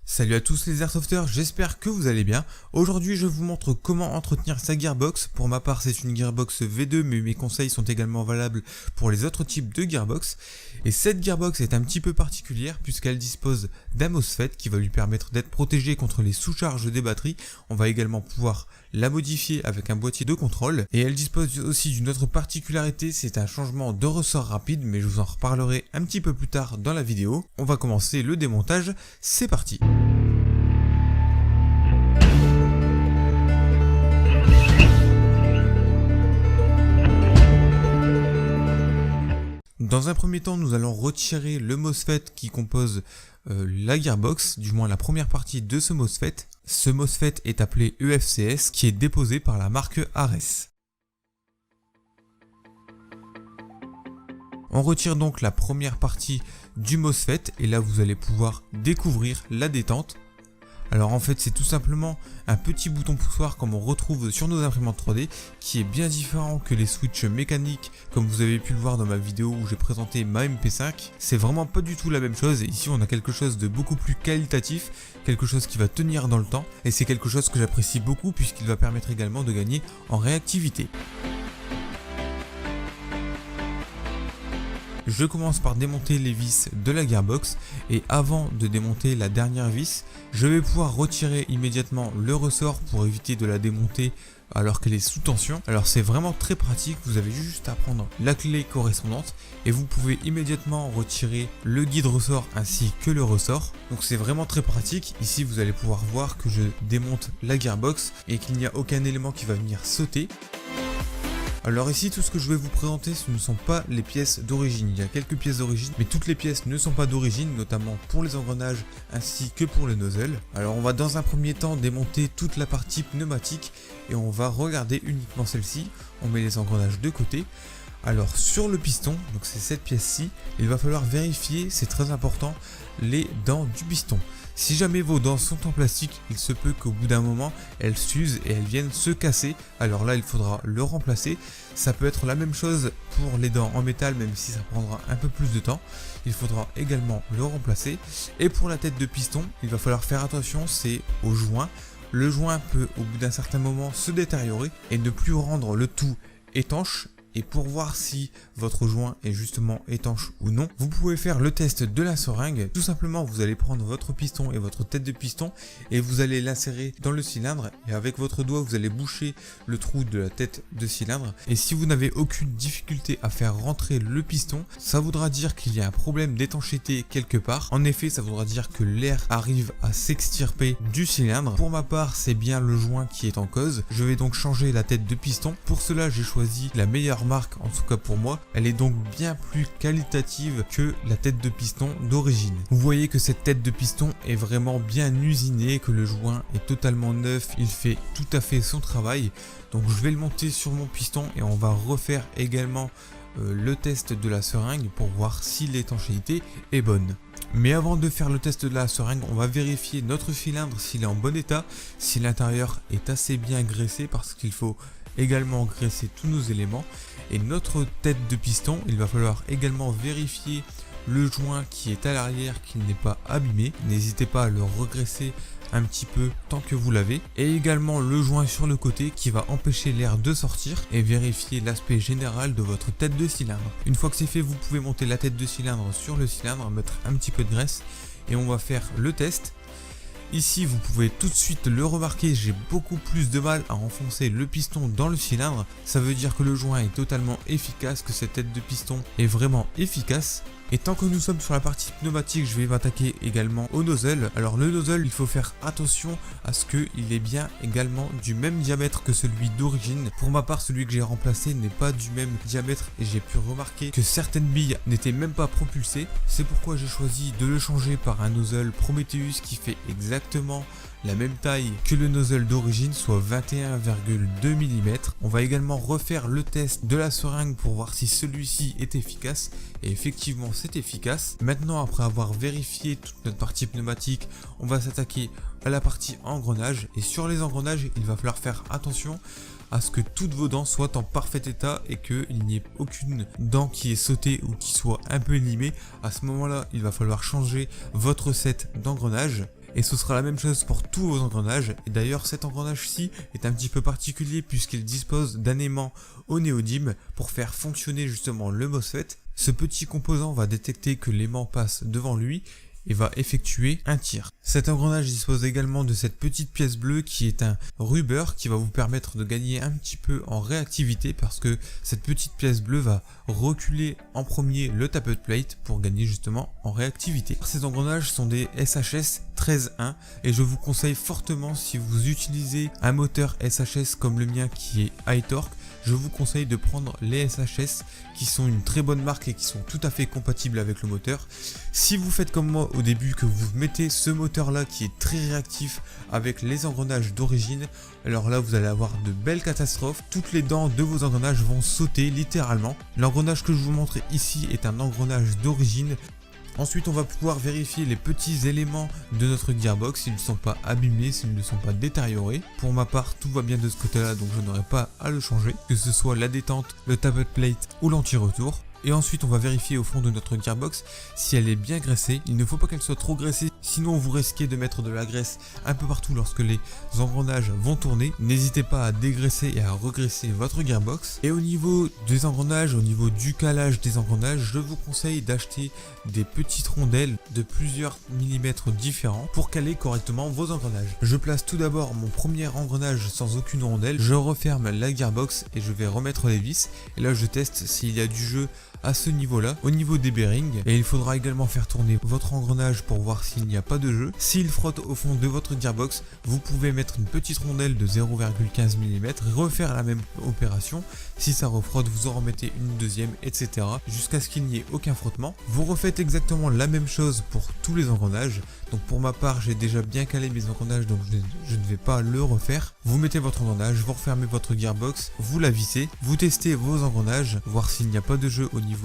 Salut à tous les Airsofters, j'espère que vous allez bien. Aujourd'hui je vous montre comment entretenir sa gearbox. Pour ma part c'est une gearbox V2 mais mes conseils sont également valables pour les autres types de gearbox. Et cette gearbox est un petit peu particulière puisqu'elle dispose d'un MOSFET qui va lui permettre d'être protégé contre les sous-charges des batteries. On va également pouvoir la modifier avec un boîtier de contrôle. Et elle dispose aussi d'une autre particularité, c'est un changement de ressort rapide mais je vous en reparlerai un petit peu plus tard dans la vidéo. On va commencer le démontage, c'est parti. Dans un premier temps, nous allons retirer le MOSFET qui compose la gearbox, du moins la première partie de ce MOSFET. Ce MOSFET est appelé EFCS qui est déposé par la marque Ares. On retire donc la première partie du MOSFET et là vous allez pouvoir découvrir la détente. Alors en fait c'est tout simplement un petit bouton poussoir comme on retrouve sur nos imprimantes 3D qui est bien différent que les switches mécaniques comme vous avez pu le voir dans ma vidéo où j'ai présenté ma MP5. C'est vraiment pas du tout la même chose et ici on a quelque chose de beaucoup plus qualitatif, quelque chose qui va tenir dans le temps et c'est quelque chose que j'apprécie beaucoup puisqu'il va permettre également de gagner en réactivité. Je commence par démonter les vis de la gearbox et avant de démonter la dernière vis, je vais pouvoir retirer immédiatement le ressort pour éviter de la démonter alors qu'elle est sous tension. Alors c'est vraiment très pratique, vous avez juste à prendre la clé correspondante et vous pouvez immédiatement retirer le guide ressort ainsi que le ressort. Donc c'est vraiment très pratique. Ici vous allez pouvoir voir que je démonte la gearbox et qu'il n'y a aucun élément qui va venir sauter. Alors ici tout ce que je vais vous présenter ce ne sont pas les pièces d'origine, il y a quelques pièces d'origine mais toutes les pièces ne sont pas d'origine, notamment pour les engrenages ainsi que pour le nozzle. Alors on va dans un premier temps démonter toute la partie pneumatique et on va regarder uniquement celle-ci, on met les engrenages de côté. Alors sur le piston, donc c'est cette pièce-ci, il va falloir vérifier, c'est très important, les dents du piston. Si jamais vos dents sont en plastique, il se peut qu'au bout d'un moment, elles s'usent et elles viennent se casser. Alors là, il faudra le remplacer. Ça peut être la même chose pour les dents en métal, même si ça prendra un peu plus de temps. Il faudra également le remplacer. Et pour la tête de piston, il va falloir faire attention, c'est au joint. Le joint peut au bout d'un certain moment se détériorer et ne plus rendre le tout étanche. Et pour voir si votre joint est justement étanche ou non, vous pouvez faire le test de la seringue. Tout simplement, vous allez prendre votre piston et votre tête de piston et vous allez l'insérer dans le cylindre. Et avec votre doigt, vous allez boucher le trou de la tête de cylindre. Et si vous n'avez aucune difficulté à faire rentrer le piston, ça voudra dire qu'il y a un problème d'étanchéité quelque part. En effet, ça voudra dire que l'air arrive à s'extirper du cylindre. Pour ma part, c'est bien le joint qui est en cause. Je vais donc changer la tête de piston. Pour cela, j'ai choisi la meilleure marque, en tout cas pour moi. Elle est donc bien plus qualitative que la tête de piston d'origine. Vous voyez que cette tête de piston est vraiment bien usinée, que le joint est totalement neuf, il fait tout à fait son travail. Donc je vais le monter sur mon piston et on va refaire également le test de la seringue pour voir si l'étanchéité est bonne. Mais avant de faire le test de la seringue, on va vérifier notre cylindre s'il est en bon état, si l'intérieur est assez bien graissé parce qu'il faut également graisser tous nos éléments. Et notre tête de piston, il va falloir également vérifier le joint qui est à l'arrière, qu'il n'est pas abîmé. N'hésitez pas à le regresser un petit peu tant que vous l'avez. Et également le joint sur le côté qui va empêcher l'air de sortir et vérifier l'aspect général de votre tête de cylindre. Une fois que c'est fait, vous pouvez monter la tête de cylindre sur le cylindre, mettre un petit peu de graisse et on va faire le test. Ici vous pouvez tout de suite le remarquer, j'ai beaucoup plus de mal à enfoncer le piston dans le cylindre. Ça veut dire que le joint est totalement efficace, que cette tête de piston est vraiment efficace. Et tant que nous sommes sur la partie pneumatique, je vais m'attaquer également au nozzle. Alors le nozzle, il faut faire attention à ce qu'il est bien également du même diamètre que celui d'origine. Pour ma part, celui que j'ai remplacé n'est pas du même diamètre et j'ai pu remarquer que certaines billes n'étaient même pas propulsées. C'est pourquoi j'ai choisi de le changer par un nozzle Prometheus qui fait exactement la même taille que le nozzle d'origine, soit 21,2 mm. On va également refaire le test de la seringue pour voir si celui-ci est efficace. Et effectivement c'est efficace. Maintenant, après avoir vérifié toute notre partie pneumatique, on va s'attaquer à la partie engrenage. Et sur les engrenages, il va falloir faire attention à ce que toutes vos dents soient en parfait état et qu'il n'y ait aucune dent qui est sautée ou qui soit un peu limée. À ce moment là, il va falloir changer votre set d'engrenage. et ce sera la même chose pour tous vos engrenages. Et d'ailleurs cet engrenage-ci est un petit peu particulier puisqu'il dispose d'un aimant au néodyme pour faire fonctionner justement le MOSFET. Ce petit composant va détecter que l'aimant passe devant lui et va effectuer un tir. Cet engrenage dispose également de cette petite pièce bleue qui est un rubber qui va vous permettre de gagner un petit peu en réactivité parce que cette petite pièce bleue va reculer en premier le tapered plate pour gagner justement en réactivité. Ces engrenages sont des SHS 13.1 et je vous conseille fortement, si vous utilisez un moteur SHS comme le mien qui est high torque, je vous conseille de prendre les SHS qui sont une très bonne marque et qui sont tout à fait compatibles avec le moteur. Si vous faites comme moi au début, que vous mettez ce moteur là qui est très réactif avec les engrenages d'origine, alors là vous allez avoir de belles catastrophes. Toutes les dents de vos engrenages vont sauter littéralement. L'engrenage que je vous montre ici est un engrenage d'origine. Ensuite on va pouvoir vérifier les petits éléments de notre gearbox, s'ils ne sont pas abîmés, s'ils ne sont pas détériorés. Pour ma part tout va bien de ce côté là, donc je n'aurai pas à le changer, que ce soit la détente, le tapered plate ou l'anti-retour. Et ensuite on va vérifier au fond de notre gearbox si elle est bien graissée. Il ne faut pas qu'elle soit trop graissée, sinon vous risquez de mettre de la graisse un peu partout lorsque les engrenages vont tourner. N'hésitez pas à dégraisser et à regraisser votre gearbox. Et au niveau des engrenages, au niveau du calage des engrenages, je vous conseille d'acheter des petites rondelles de plusieurs millimètres différents pour caler correctement vos engrenages. Je place tout d'abord mon premier engrenage sans aucune rondelle, je referme la gearbox et je vais remettre les vis. Et là je teste s'il y a du jeu à ce niveau là, au niveau des bearings, et il faudra également faire tourner votre engrenage pour voir s'il n'y a pas de jeu. S'il frotte au fond de votre gearbox, vous pouvez mettre une petite rondelle de 0,15 mm, refaire la même opération. Si ça refrotte, vous en remettez une deuxième, etc. jusqu'à ce qu'il n'y ait aucun frottement. Vous refaites exactement la même chose pour tous les engrenages. Donc pour ma part, j'ai déjà bien calé mes engrenages, donc je ne vais pas le refaire. Vous mettez votre engrenage, vous refermez votre gearbox, vous la vissez, vous testez vos engrenages, voir s'il n'y a pas de jeu au niveau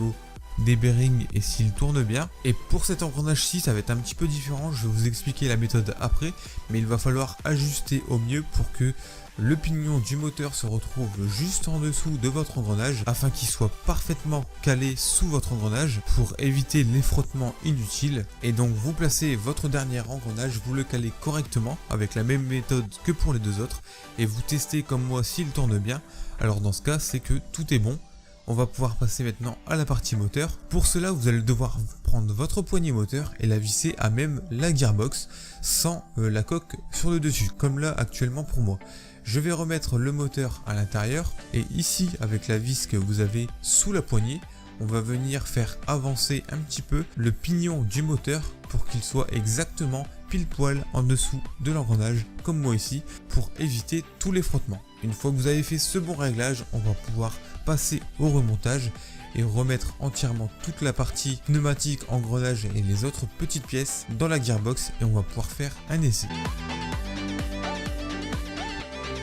des bearings et s'il tourne bien. Et pour cet engrenage-ci, ça va être un petit peu différent, je vais vous expliquer la méthode après, mais il va falloir ajuster au mieux pour que le pignon du moteur se retrouve juste en dessous de votre engrenage afin qu'il soit parfaitement calé sous votre engrenage pour éviter les frottements inutiles. Et donc vous placez votre dernier engrenage, vous le calez correctement avec la même méthode que pour les deux autres et vous testez comme moi s'il tourne bien. Alors dans ce cas, c'est que tout est bon. On va pouvoir passer maintenant à la partie moteur. Pour cela, vous allez devoir prendre votre poignée moteur et la visser à même la gearbox sans la coque sur le dessus, comme là actuellement pour moi. Je vais remettre le moteur à l'intérieur et ici, avec la vis que vous avez sous la poignée, on va venir faire avancer un petit peu le pignon du moteur pour qu'il soit exactement pile poil en dessous de l'engrenage, comme moi ici, pour éviter tous les frottements. Une fois que vous avez fait ce bon réglage, on va pouvoir passer au remontage et remettre entièrement toute la partie pneumatique, engrenage et les autres petites pièces dans la gearbox et on va pouvoir faire un essai.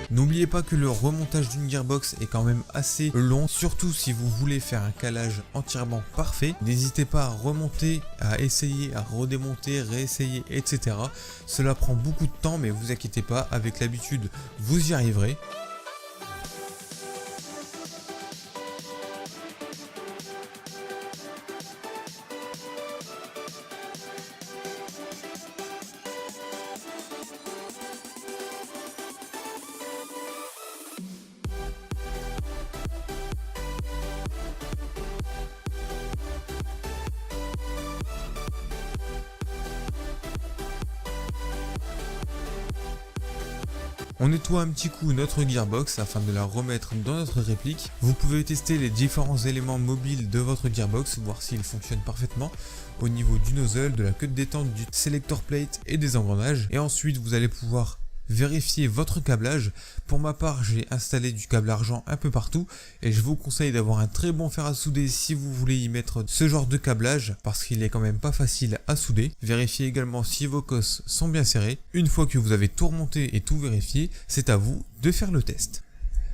N'oubliez pas que le remontage d'une gearbox est quand même assez long, surtout si vous voulez faire un calage entièrement parfait. N'hésitez pas à remonter, à essayer, à redémonter, réessayer, etc. Cela prend beaucoup de temps, mais vous inquiétez pas, avec l'habitude, vous y arriverez. On nettoie un petit coup notre gearbox afin de la remettre dans notre réplique. Vous pouvez tester les différents éléments mobiles de votre gearbox, voir s'ils fonctionnent parfaitement au niveau du nozzle, de la queue de détente, du selector plate et des engrenages. Et ensuite vous allez pouvoir vérifier votre câblage. Pour ma part, j'ai installé du câble argent un peu partout et je vous conseille d'avoir un très bon fer à souder si vous voulez y mettre ce genre de câblage parce qu'il est quand même pas facile à souder. Vérifiez également si vos cosses sont bien serrées. Une fois que vous avez tout remonté et tout vérifié, c'est à vous de faire le test.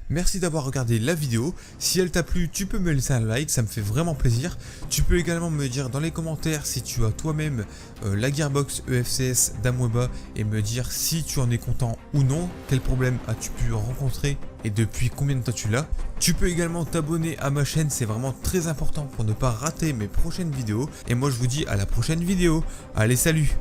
Merci d'avoir regardé la vidéo. Si elle t'a plu, tu peux me laisser un like, ça me fait vraiment plaisir. Tu peux également me dire dans les commentaires si tu as toi-même la gearbox EFCS d'Amoeba et me dire si tu en es content ou non, quel problème as-tu pu rencontrer et depuis combien de temps tu l'as. Tu peux également t'abonner à ma chaîne, c'est vraiment très important pour ne pas rater mes prochaines vidéos. Et moi je vous dis à la prochaine vidéo. Allez, salut!